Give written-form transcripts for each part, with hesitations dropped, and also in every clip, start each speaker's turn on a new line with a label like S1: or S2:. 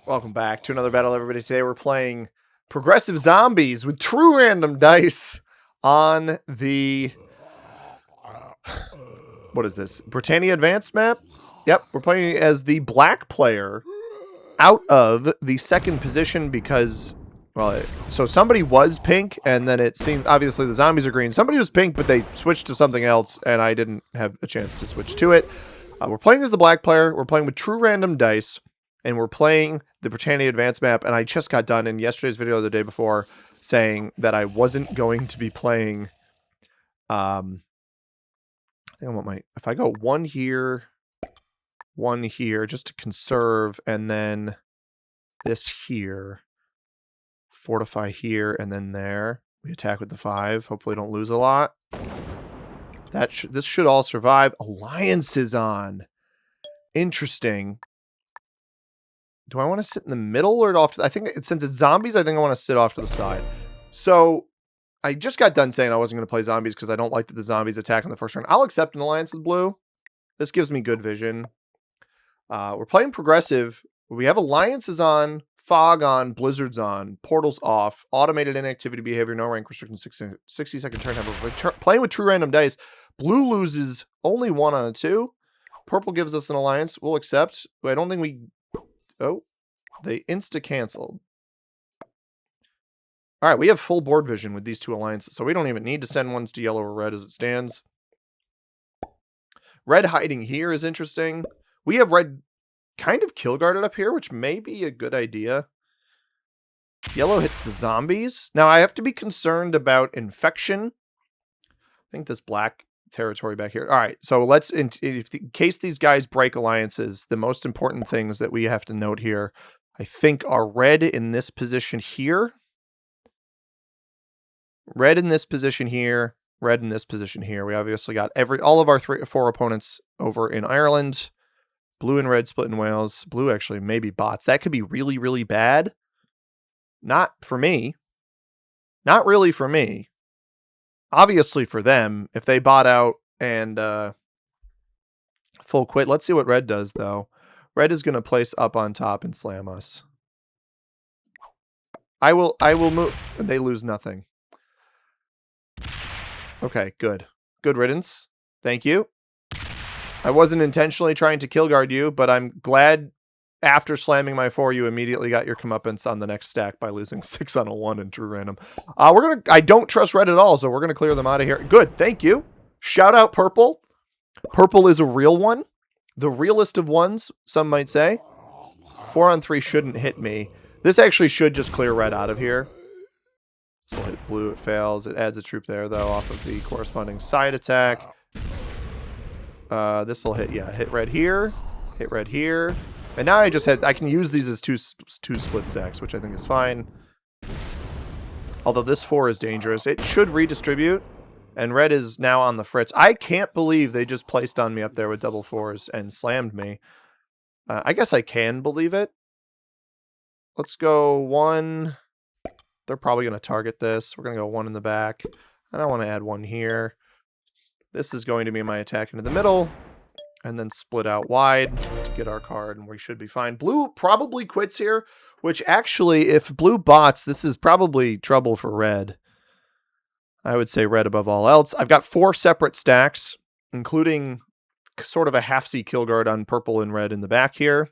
S1: Welcome back to another battle, everybody. Today we're playing Progressive Zombies with true random dice on the... What is this? Britannia Advanced map? Yep, we're playing as the black player out of the second position because... Well, so somebody was pink, and then it seemed... Obviously, the zombies are green. Somebody was pink, but they switched to something else, and I didn't have a chance to switch to it. We're playing as the black player. We're playing with true random dice. And we're playing the Britannia Advanced map, and I just got done in yesterday's video the day before saying that I wasn't going to be playing, I think I want my, if I go one here, just to conserve, and then this here, fortify here, and then there, we attack with the 5, hopefully don't lose a lot. This should all survive. Alliance is on. Interesting. Do I want to sit in the middle or off? I think since it's zombies, I think I want to sit off to the side. So I just got done saying I wasn't going to play zombies because I don't like that the zombies attack in the first turn. I'll accept an alliance with blue. This gives me good vision. We're playing progressive. We have alliances on, fog on, blizzards on, portals off, automated inactivity behavior, no rank restriction, 60-second turn. Playing with true random dice. Blue loses only 1 on a 2. Purple gives us an alliance. We'll accept. I don't think we... Oh, they insta-canceled. All right, we have full board vision with these two alliances, so we don't even need to send ones to yellow or red as it stands. Red hiding here is interesting. We have red kind of kill guarded up here, which may be a good idea. Yellow hits the zombies. Now, I have to be concerned about infection. I think this black territory back here. All right, so let's, in case these guys break alliances, the most important things that we have to note here, I think, are red in this position here, red in this position here, red in this position here. We obviously got all of our 4 opponents over in Ireland. Blue and red split in Wales. Blue actually maybe bots. That could be really, really bad. Not for me. Not really for me. Obviously for them, if they bot out and full quit. Let's see what red does, though. Red is going to place up on top and slam us. I will move. They lose nothing. Okay, good. Good riddance. Thank you. I wasn't intentionally trying to kill guard you, but I'm glad after slamming my 4, you immediately got your comeuppance on the next stack by losing 6 on a 1 in true random. I don't trust red at all, so we're gonna clear them out of here. Good, thank you. Shout out purple. Purple is a real one. The realest of ones, some might say. 4 on 3 shouldn't hit me. This actually should just clear red out of here. This will hit blue, it fails. It adds a troop there, though, off of the corresponding side attack. This will hit, yeah, hit red here, hit red here. And now I can use these as two split stacks, which I think is fine. Although this 4 is dangerous. It should redistribute, and red is now on the fritz. I can't believe they just placed on me up there with double 4s and slammed me. I guess I can believe it. Let's go 1. They're probably going to target this. We're going to go 1 in the back. I don't want to add 1 here. This is going to be my attack into the middle, and then split out wide to get our card, and we should be fine. Blue probably quits here, which actually, if blue bots, this is probably trouble for red. I would say red above all else. I've got 4 separate stacks, including sort of a half-C kill guard on purple and red in the back here.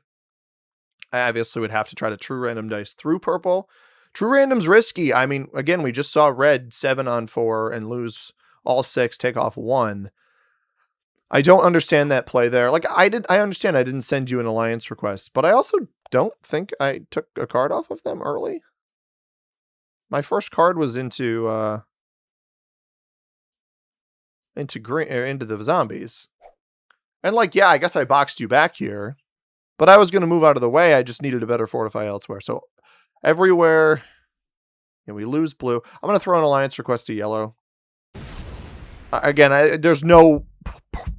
S1: I obviously would have to try to true random dice through purple. True random's risky. I mean, again, we just saw red 7 on 4 and lose all 6, take off 1. I don't understand that play there. Like, I understand I didn't send you an alliance request, but I also don't think I took a card off of them early. My first card was into green, into the zombies. And like, yeah, I guess I boxed you back here, but I was going to move out of the way. I just needed a better fortify elsewhere. So everywhere, yeah, we lose blue. I'm going to throw an alliance request to yellow. Again, there's no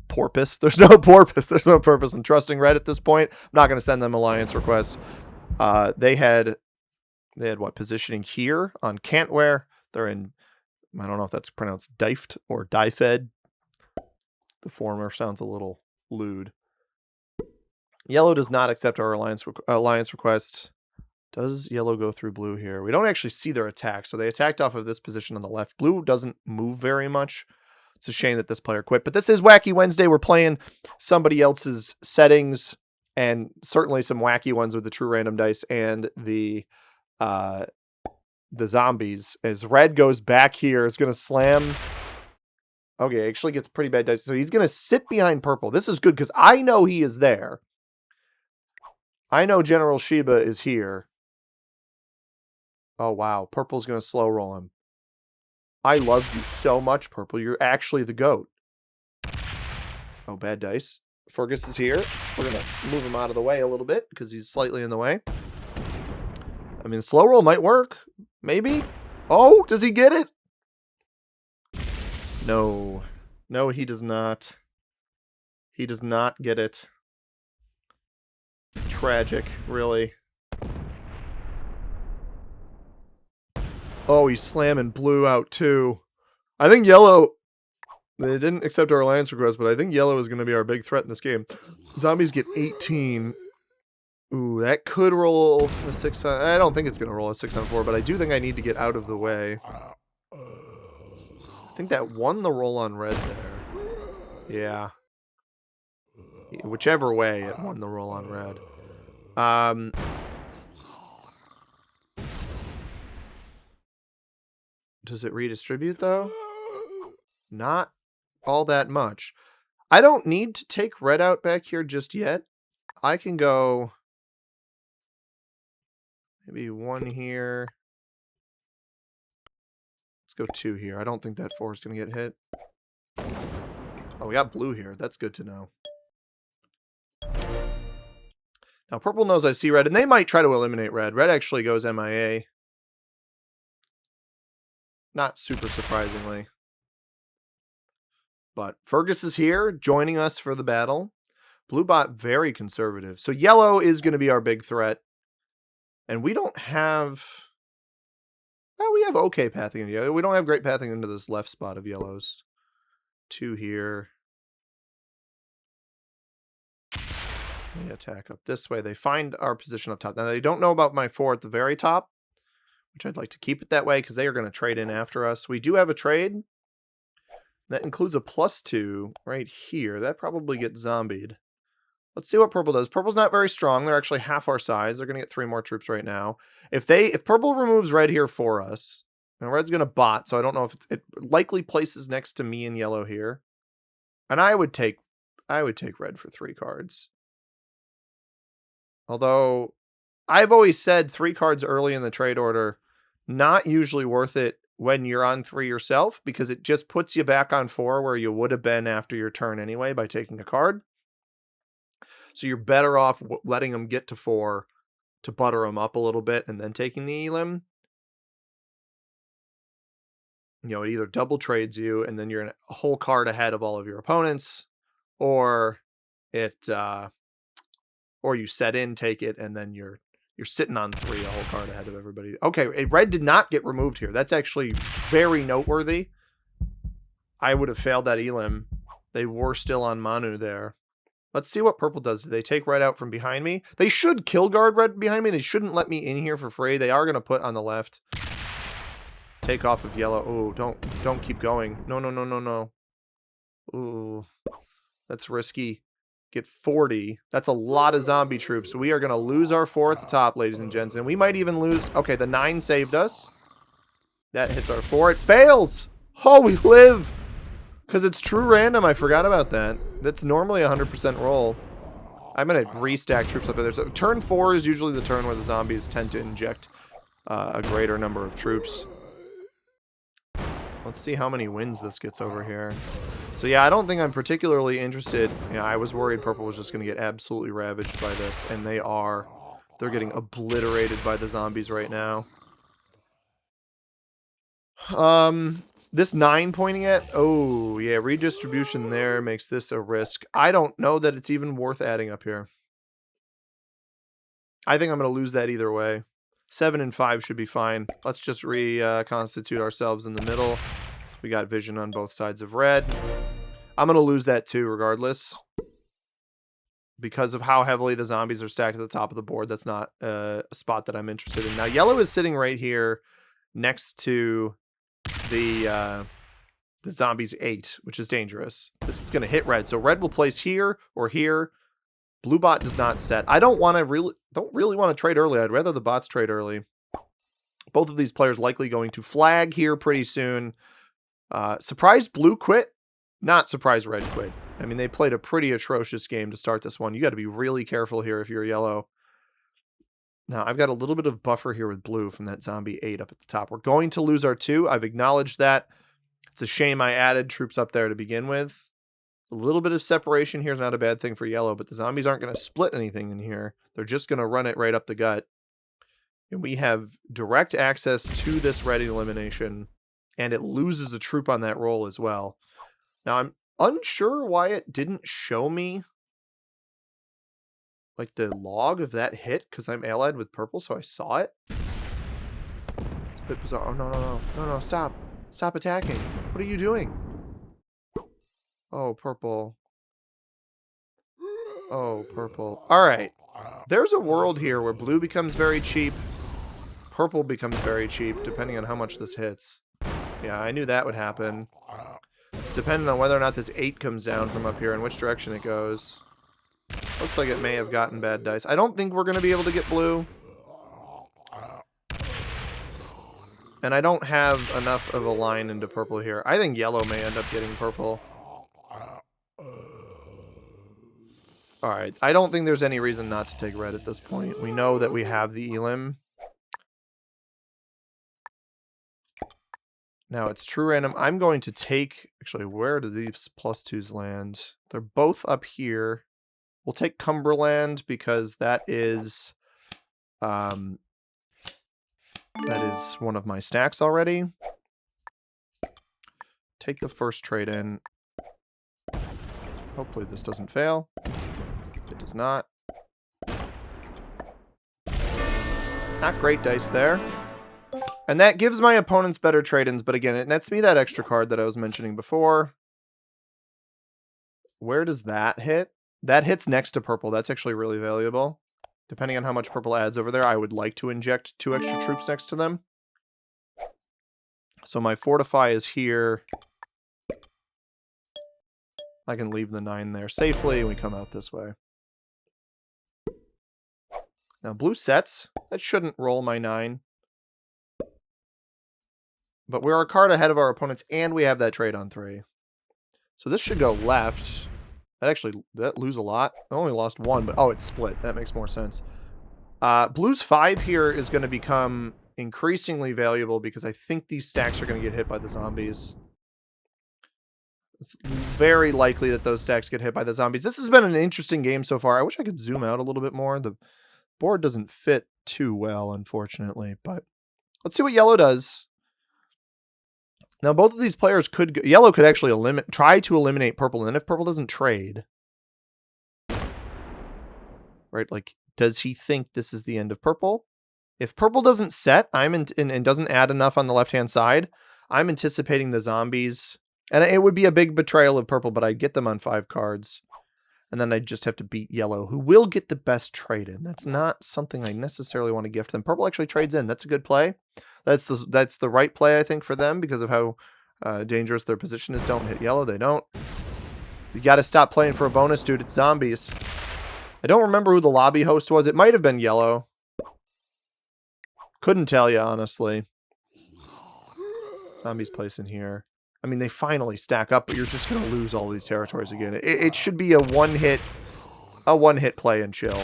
S1: porpoise. There's no porpoise. There's no purpose in trusting red at this point. I'm not going to send them alliance requests. They had what, positioning here on Cantware. They're in, I don't know if that's pronounced Difed or Difed. The former sounds a little lewd. Yellow does not accept our alliance request. Does yellow go through blue here? We don't actually see their attack, so they attacked off of this position on the left. Blue doesn't move very much. It's a shame that this player quit, but this is Wacky Wednesday. We're playing somebody else's settings, and certainly some wacky ones with the true random dice and the zombies. As red goes back here, is going to slam. Okay, actually gets pretty bad dice. So he's going to sit behind purple. This is good because I know he is there. I know General Sheba is here. Oh, wow. Purple's going to slow roll him. I love you so much, Purple. You're actually the GOAT. Oh, bad dice. Fergus is here. We're going to move him out of the way a little bit because he's slightly in the way. I mean, slow roll might work. Maybe. Oh, does he get it? No. No, he does not. He does not get it. Tragic, really. Oh, he's slamming blue out too. I think yellow... They didn't accept our alliance request, but I think yellow is going to be our big threat in this game. Zombies get 18. Ooh, that could roll a 6 on... I don't think it's going to roll a 6 on 4, but I do think I need to get out of the way. I think that won the roll on red there. Yeah. Whichever way, it won the roll on red. Does it redistribute, though? Not all that much. I don't need to take red out back here just yet. I can go... maybe 1 here. Let's go 2 here. I don't think that 4 is going to get hit. Oh, we got blue here. That's good to know. Now, purple knows I see red, and they might try to eliminate red. Red actually goes MIA. Not super surprisingly. But Fergus is here, joining us for the battle. Blue bot, very conservative. So yellow is going to be our big threat. And we don't have... well, we have okay pathing in yellow. We don't have great pathing into this left spot of yellows. 2 here. They attack up this way. They find our position up top. Now, they don't know about my 4 at the very top, which I'd like to keep it that way because they are going to trade in after us. We do have a trade. That includes a +2 right here. That probably gets zombied. Let's see what purple does. Purple's not very strong. They're actually half our size. They're going to get 3 more troops right now. If purple removes red here for us, and red's going to bot, so I don't know if it likely places next to me and yellow here. And I would take red for 3 cards. Although I've always said 3 cards early in the trade order, not usually worth it when you're on 3 yourself, because it just puts you back on 4 where you would have been after your turn anyway by taking a card. So you're better off letting them get to 4 to butter them up a little bit and then taking the elim. You know, it either double trades you and then you're a whole card ahead of all of your opponents, or or you set in, take it, and then you're sitting on 3, a whole card ahead of everybody. Okay, red did not get removed here. That's actually very noteworthy. I would have failed that elim. They were still on Manu there. Let's see what purple does. Do they take red out from behind me? They should kill guard red behind me. They shouldn't let me in here for free. They are going to put on the left. Take off of yellow. Oh, don't keep going. No, no, no, no, no. Ooh, that's risky. Get 40. That's a lot of zombie troops. So we are going to lose our 4 at the top, ladies and gents. And we might even lose... okay, the 9 saved us. That hits our 4. It fails! Oh, we live! Because it's true random. I forgot about that. That's normally a 100% roll. I'm going to restack troops up there. So turn 4 is usually the turn where the zombies tend to inject a greater number of troops. Let's see how many wins this gets over here. So yeah, I don't think I'm particularly interested. Yeah, I was worried purple was just going to get absolutely ravaged by this, and they are. They're getting obliterated by the zombies right now. This 9 pointing at... oh, yeah, redistribution there makes this a risk. I don't know that it's even worth adding up here. I think I'm going to lose that either way. 7 and 5 should be fine. Let's just reconstitute ourselves in the middle. We got vision on both sides of red. I'm going to lose that too, regardless. because of how heavily the zombies are stacked at the top of the board, that's not a spot that I'm interested in. Now, yellow is sitting right here next to the zombies 8, which is dangerous. This is going to hit red. So red will place here or here. Blue bot does not set. I don't really want to trade early. I'd rather the bots trade early. Both of these players likely going to flag here pretty soon. Surprised blue quit. Not surprised red quit. I mean, they played a pretty atrocious game to start this one. You got to be really careful here if you're yellow. Now, I've got a little bit of buffer here with blue from that zombie 8 up at the top. We're going to lose our 2. I've acknowledged that. It's a shame I added troops up there to begin with. A little bit of separation here is not a bad thing for yellow, but the zombies aren't going to split anything in here. They're just going to run it right up the gut. And we have direct access to this red elimination, and it loses a troop on that roll as well. Now, I'm unsure why it didn't show me like the log of that hit, because I'm allied with purple, so I saw it. It's a bit bizarre. Oh, no, stop. Stop attacking. What are you doing? Oh, purple. Oh, purple. All right. There's a world here where blue becomes very cheap. Purple becomes very cheap, depending on how much this hits. Yeah, I knew that would happen. Depending on whether or not this 8 comes down from up here and which direction it goes. Looks like it may have gotten bad dice. I don't think we're going to be able to get blue. And I don't have enough of a line into purple here. I think yellow may end up getting purple. Alright, I don't think there's any reason not to take red at this point. We know that we have the elim. Now, it's true random. I'm going to take... Actually, where do these +2s land? They're both up here. We'll take Cumberland because that is one of my stacks already. Take the first trade in. Hopefully this doesn't fail. It does not. Not great dice there. And that gives my opponents better trade-ins, but again, it nets me that extra card that I was mentioning before. Where does that hit? That hits next to purple. That's actually really valuable. Depending on how much purple adds over there, I would like to inject 2 extra troops next to them. So my fortify is here. I can leave the 9 there safely, and we come out this way. Now, blue sets. That shouldn't roll my 9. But we're a card ahead of our opponents, and we have that trade on 3. So this should go left. That lose a lot. I only lost 1, but oh, it's split. That makes more sense. Blue's 5 here is going to become increasingly valuable because I think these stacks are going to get hit by the zombies. It's very likely that those stacks get hit by the zombies. This has been an interesting game so far. I wish I could zoom out a little bit more. The board doesn't fit too well, unfortunately, but let's see what yellow does. Now, both of these players could... Yellow could actually try to eliminate purple, and then if purple doesn't trade... Right, like, does he think this is the end of purple? If purple doesn't set, and doesn't add enough on the left-hand side, I'm anticipating the zombies... And it would be a big betrayal of purple, but I'd get them on 5 cards. And then I'd just have to beat yellow, who will get the best trade in. That's not something I necessarily want to gift them. Purple actually trades in. That's a good play. That's the right play, I think, for them because of how dangerous their position is. Don't hit yellow. They don't. You got to stop playing for a bonus, dude. It's zombies. I don't remember who the lobby host was. It might have been yellow. Couldn't tell you, honestly. Zombies place in here. I mean, they finally stack up, but you're just going to lose all these territories again. It should be a one-hit play and chill.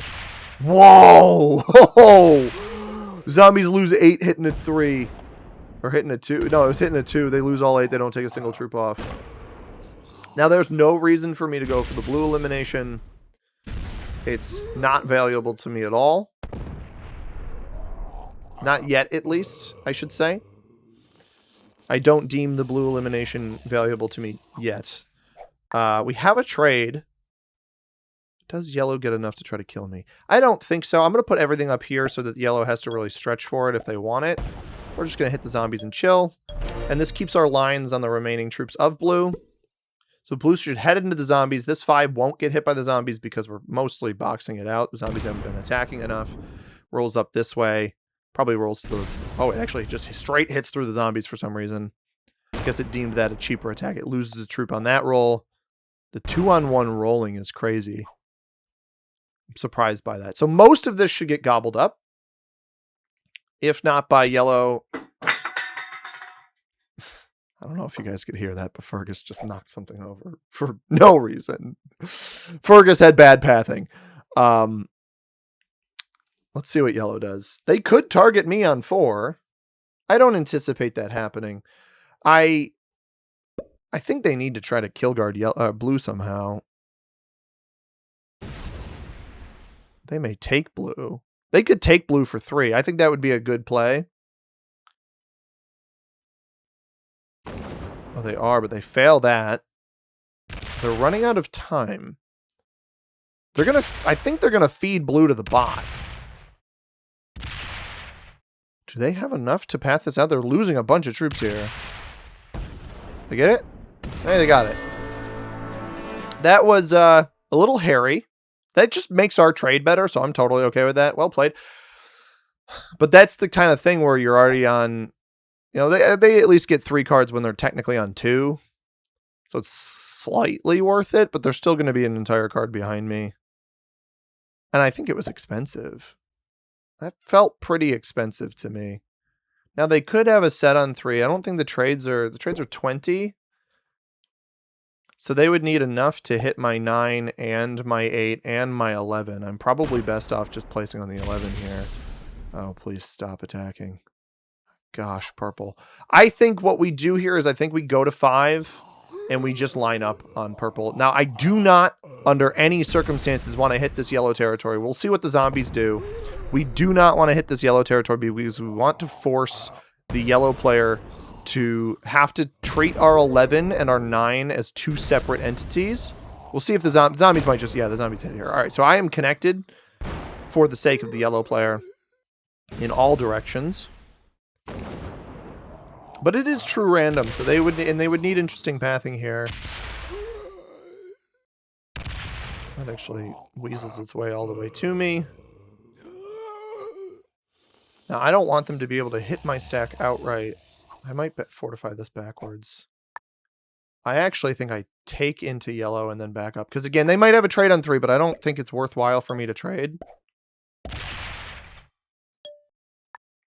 S1: Whoa! Oh! Zombies lose 8 hitting a 3. Or hitting a 2. No, it was hitting a 2. They lose all 8. They don't take a single troop off. Now, there's no reason for me to go for the blue elimination. It's not valuable to me at all. Not yet, at least, I should say. I don't deem the blue elimination valuable to me yet. We have a trade. Does yellow get enough to try to kill me? I don't think so. I'm going to put everything up here so that yellow has to really stretch for it if they want it. We're just going to hit the zombies and chill. And this keeps our lines on the remaining troops of blue. So blue should head into the zombies. This 5 won't get hit by the zombies because we're mostly boxing it out. The zombies haven't been attacking enough. Rolls up this way. Probably rolls to the... Oh, it actually just straight hits through the zombies for some reason. I guess it deemed that a cheaper attack. It loses a troop on that roll. The 2-on-1 rolling is crazy. I'm surprised by that. So most of this should get gobbled up. If not by yellow... I don't know if you guys could hear that, but Fergus just knocked something over for no reason. Fergus had bad pathing. Let's see what yellow does. They could target me on 4. I don't anticipate that happening. I think they need to try to kill guard blue somehow. They may take blue. They could take blue for 3. I think that would be a good play. Oh, they are, but they fail that. They're running out of time. They're gonna... I think they're gonna feed blue to the bot. Do they have enough to path this out? They're losing a bunch of troops here. They get it? Hey, they got it. That was a little hairy. That just makes our trade better, so I'm totally okay with that. Well played. But that's the kind of thing where you're already on... You know, they at least get 3 cards when they're technically on 2. So it's slightly worth it, but they're still going to be an entire card behind me. And I think it was expensive. That felt pretty expensive to me. Now they could have a set on 3. I don't think the trades are 20. So they would need enough to hit my 9 and my 8 and my 11. I'm probably best off just placing on the 11 here. Oh, please stop attacking. Gosh, purple. I think what we do here is I think we go to 5 and we just line up on purple. Now, I do not, under any circumstances, want to hit this yellow territory. We'll see what the zombies do. We do not want to hit this yellow territory because we want to force the yellow player to have to treat our 11 and our 9 as 2 separate entities. We'll see if the zombies might just... Yeah, the zombies hit here. All right, so I am connected for the sake of the yellow player in all directions. But it is true random, so they would need interesting pathing here. That actually weasels its way all the way to me. Now, I don't want them to be able to hit my stack outright. I might fortify this backwards. I actually think I take into yellow and then back up. Because again, they might have a trade on 3, but I don't think it's worthwhile for me to trade.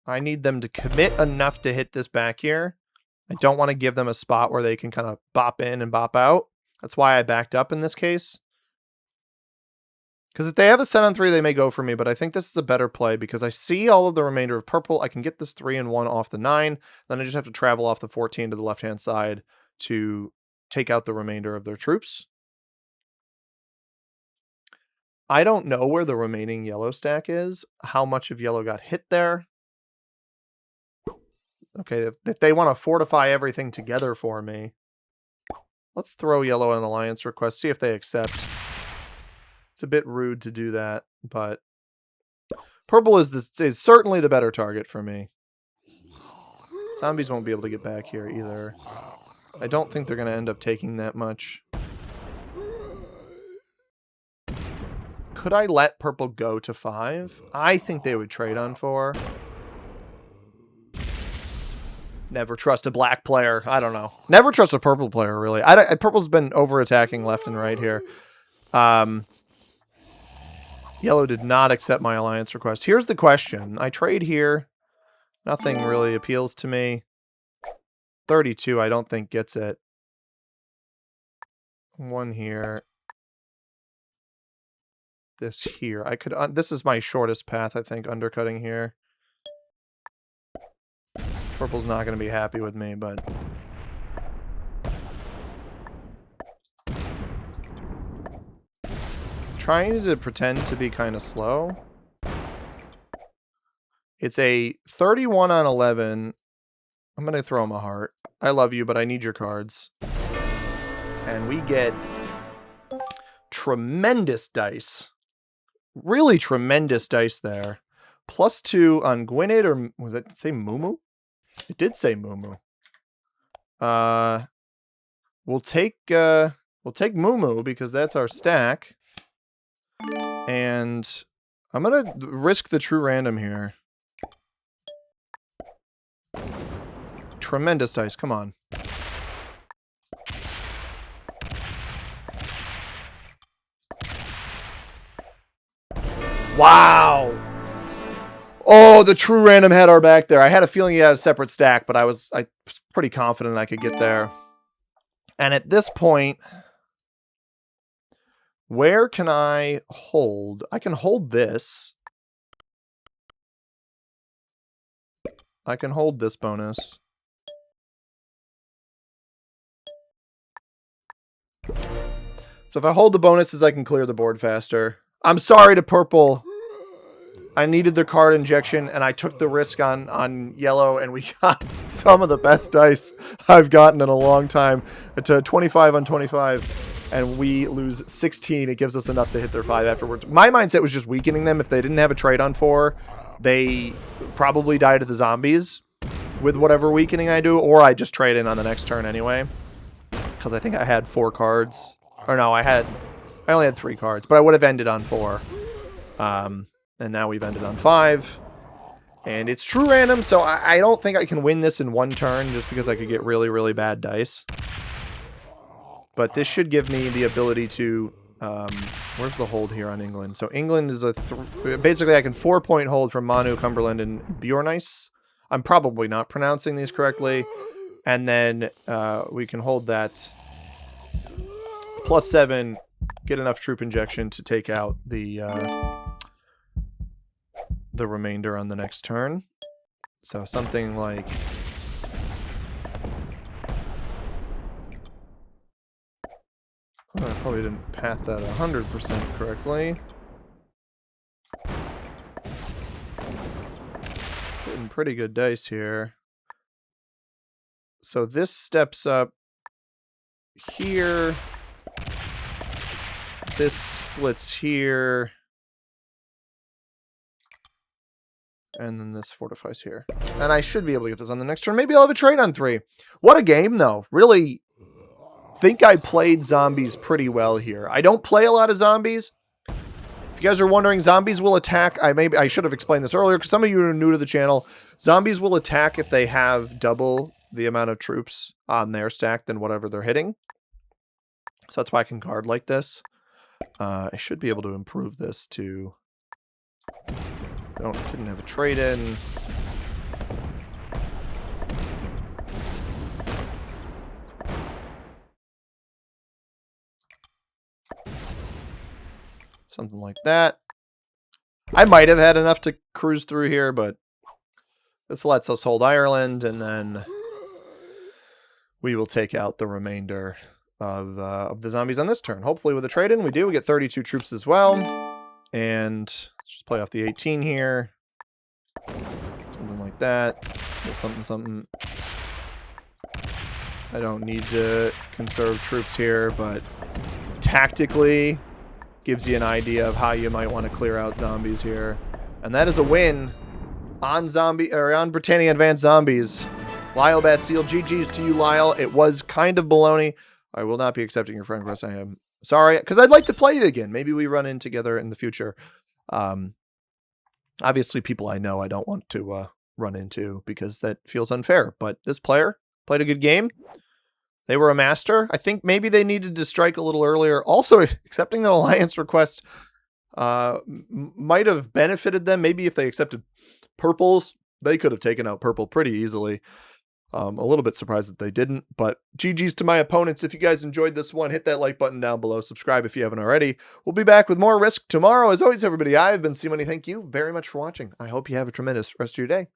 S1: I need them to commit enough to hit this back here. I don't want to give them a spot where they can kind of bop in and bop out. That's why I backed up in this case. Because if they have a set on 3, they may go for me, but I think this is a better play because I see all of the remainder of purple. I can get this 3 and 1 off the 9. Then I just have to travel off the 14 to the left-hand side to take out the remainder of their troops. I don't know where the remaining yellow stack is, how much of yellow got hit there. Okay, if they want to fortify everything together for me, let's throw yellow an alliance request, see if they accept. It's a bit rude to do that, but purple is certainly the better target for me. Zombies won't be able to get back here either. I don't think they're going to end up taking that much. Could I let purple go to 5? I think they would trade on 4. Never trust a black player. I don't know. Never trust a purple player, really. Purple's been over-attacking left and right here. Yellow did not accept my alliance request. Here's the question. I trade here. Nothing really appeals to me. 32, I don't think gets it. 1 here. This here. I could. This is my shortest path, I think, undercutting here. Purple's not going to be happy with me, but... Trying to pretend to be kind of slow. It's a 31 on 11. I'm going to throw him a heart. I love you, but I need your cards. And we get tremendous dice. Really tremendous dice there. +2 on Gwynedd, or was it say Mumu? It did say Mumu. We'll take We'll take Moo because that's our stack. And I'm going to risk the true random here. Tremendous dice. Come on. Wow. Oh, the true random had our back there. I had a feeling he had a separate stack, but I was pretty confident I could get there. And at this point, where can I hold? I can hold this. I can hold this bonus. So if I hold the bonuses, I can clear the board faster. I'm sorry to purple. I needed the card injection, and I took the risk on yellow, and we got some of the best dice I've gotten in a long time. To 25 on 25, and we lose 16. It gives us enough to hit their 5 afterwards. My mindset was just weakening them. If they didn't have a trade on 4, they probably die to the zombies with whatever weakening I do, or I just trade in on the next turn anyway. Because I think I had 4 cards. Or no, I only had 3 cards, but I would have ended on 4. And now we've ended on 5. And it's true random, so I don't think I can win this in one turn just because I could get really, really bad dice. But this should give me the ability to... where's the hold here on England? So England is basically I can 4-point hold from Manu, Cumberland, and Bjornice. I'm probably not pronouncing these correctly. And then we can hold that +7, get enough troop injection to take out the remainder on the next turn. So something like... I probably didn't path that 100% correctly. Getting pretty good dice here. So this steps up here. This splits here. And then this fortifies here. And I should be able to get this on the next turn. Maybe I'll have a trade on 3. What a game, though. Really think I played zombies pretty well here. I don't play a lot of zombies. If you guys are wondering, zombies will attack. I should have explained this earlier because some of you are new to the channel. Zombies will attack if they have double the amount of troops on their stack than whatever they're hitting. So that's why I can guard like this. I should be able to improve this to... Didn't have a trade in. Something like that. I might have had enough to cruise through here, but this lets us hold Ireland, and then we will take out the remainder of the zombies on this turn. Hopefully with a trade-in, we do. We get 32 troops as well. And let's just play off the 18 here. Something like that. Something. I don't need to conserve troops here, but tactically gives you an idea of how you might want to clear out zombies here. And that is a win on on Britannia Advanced Zombies. Lyle Bastille, GG's to you, Lyle. It was kind of baloney. I will not be accepting your friend request. I am sorry, because I'd like to play you again. Maybe we run in together in the future. Obviously, people I know I don't want to run into because that feels unfair. But this player played a good game. They were a master. I think maybe they needed to strike a little earlier. Also, accepting an alliance request might have benefited them. Maybe if they accepted purples, they could have taken out purple pretty easily. A little bit surprised that they didn't, but GG's to my opponents. If you guys enjoyed this one, hit that like button down below. Subscribe if you haven't already. We'll be back with more Risk tomorrow. As always, everybody, I've been C-Money. Thank you very much for watching. I hope you have a tremendous rest of your day.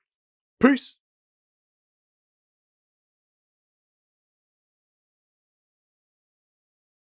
S1: Peace.